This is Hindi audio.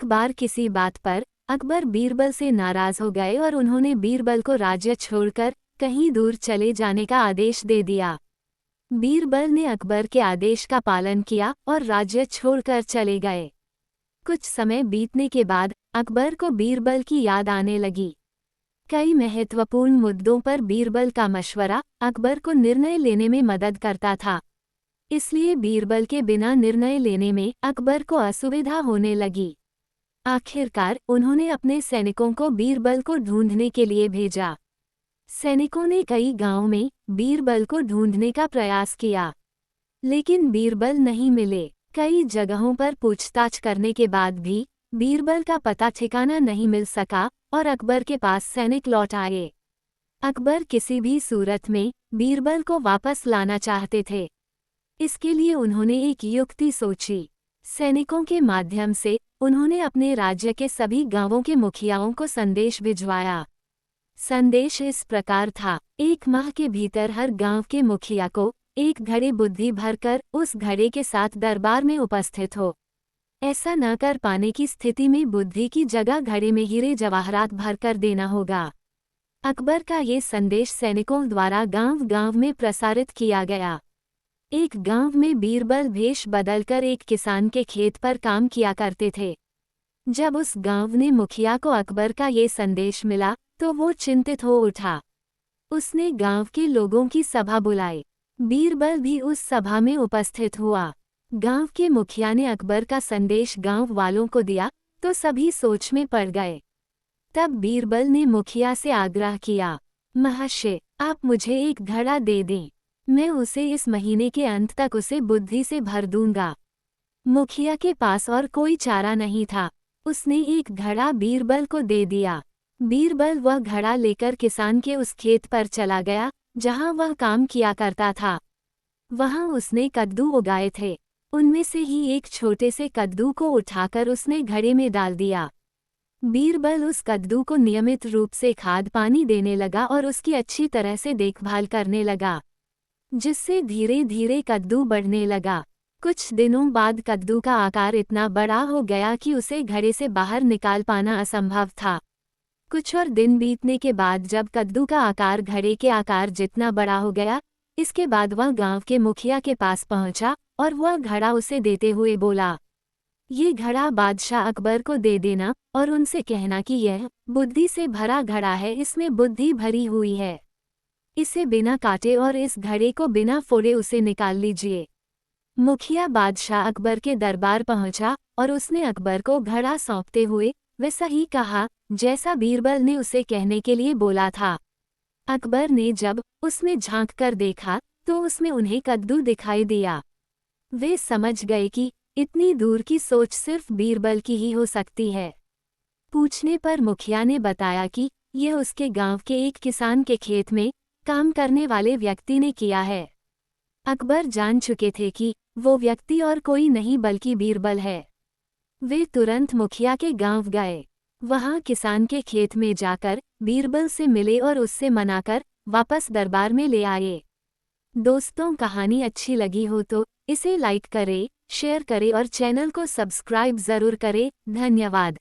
एक बार किसी बात पर अकबर बीरबल से नाराज हो गए और उन्होंने बीरबल को राज्य छोड़कर कहीं दूर चले जाने का आदेश दे दिया। बीरबल ने अकबर के आदेश का पालन किया और राज्य छोड़कर चले गए। कुछ समय बीतने के बाद अकबर को बीरबल की याद आने लगी। कई महत्वपूर्ण मुद्दों पर बीरबल का मशवरा अकबर को निर्णय लेने में मदद करता था, इसलिए बीरबल के बिना निर्णय लेने में अकबर को असुविधा होने लगी। आखिरकार उन्होंने अपने सैनिकों को बीरबल को ढूंढने के लिए भेजा। सैनिकों ने कई गांवों में बीरबल को ढूंढने का प्रयास किया, लेकिन बीरबल नहीं मिले। कई जगहों पर पूछताछ करने के बाद भी बीरबल का पता ठिकाना नहीं मिल सका और अकबर के पास सैनिक लौट आए। अकबर किसी भी सूरत में बीरबल को वापस लाना चाहते थे। इसके लिए उन्होंने एक युक्ति सोची। सैनिकों के माध्यम से उन्होंने अपने राज्य के सभी गांवों के मुखियाओं को संदेश भिजवाया। संदेश इस प्रकार था, 1 माह के भीतर हर गांव के मुखिया को 1 घड़े बुद्धि भरकर उस घड़े के साथ दरबार में उपस्थित हो। ऐसा न कर पाने की स्थिति में बुद्धि की जगह घड़े में हीरे जवाहरात भरकर देना होगा। अकबर का ये संदेश सैनिकों द्वारा गांव-गांव में प्रसारित किया गया। एक गांव में बीरबल भेष बदलकर एक किसान के खेत पर काम किया करते थे। जब उस गांव ने मुखिया को अकबर का ये संदेश मिला तो वो चिंतित हो उठा। उसने गांव के लोगों की सभा बुलाई। बीरबल भी उस सभा में उपस्थित हुआ। गांव के मुखिया ने अकबर का संदेश गांव वालों को दिया तो सभी सोच में पड़ गए। तब बीरबल ने मुखिया से आग्रह किया, महाशय, आप मुझे एक घड़ा दे दें, मैं उसे इस महीने के अंत तक उसे बुद्धि से भर दूंगा। मुखिया के पास और कोई चारा नहीं था। उसने एक घड़ा बीरबल को दे दिया। बीरबल वह घड़ा लेकर किसान के उस खेत पर चला गया जहां वह काम किया करता था। वहां उसने कद्दू उगाए थे। उनमें से ही एक छोटे से कद्दू को उठाकर उसने घड़े में डाल दिया। बीरबल उस कद्दू को नियमित रूप से खाद पानी देने लगा और उसकी अच्छी तरह से देखभाल करने लगा, जिससे धीरे धीरे कद्दू बढ़ने लगा। कुछ दिनों बाद कद्दू का आकार इतना बड़ा हो गया कि उसे घड़े से बाहर निकाल पाना असंभव था। कुछ और दिन बीतने के बाद जब कद्दू का आकार घड़े के आकार जितना बड़ा हो गया, इसके बाद वह गांव के मुखिया के पास पहुंचा और वह घड़ा उसे देते हुए बोला, ये घड़ा बादशाह अकबर को दे देना और उनसे कहना कि यह बुद्धि से भरा घड़ा है, इसमें बुद्धि भरी हुई है। इसे बिना काटे और इस घड़े को बिना फोड़े उसे निकाल लीजिए। मुखिया बादशाह अकबर के दरबार पहुंचा और उसने अकबर को घड़ा सौंपते हुए वैसा ही कहा जैसा बीरबल ने उसे कहने के लिए बोला था। अकबर ने जब उसमें झांक कर देखा तो उसमें उन्हें कद्दू दिखाई दिया। वे समझ गए कि इतनी दूर की सोच सिर्फ बीरबल की ही हो सकती है। पूछने पर मुखिया ने बताया कि यह उसके गांव के एक किसान के खेत में काम करने वाले व्यक्ति ने किया है। अकबर जान चुके थे कि वो व्यक्ति और कोई नहीं बल्कि बीरबल है। वे तुरंत मुखिया के गांव गए। वहां किसान के खेत में जाकर बीरबल से मिले और उससे मनाकर वापस दरबार में ले आए। दोस्तों, कहानी अच्छी लगी हो तो इसे लाइक करें, शेयर करें और चैनल को सब्सक्राइब जरूर करें। धन्यवाद।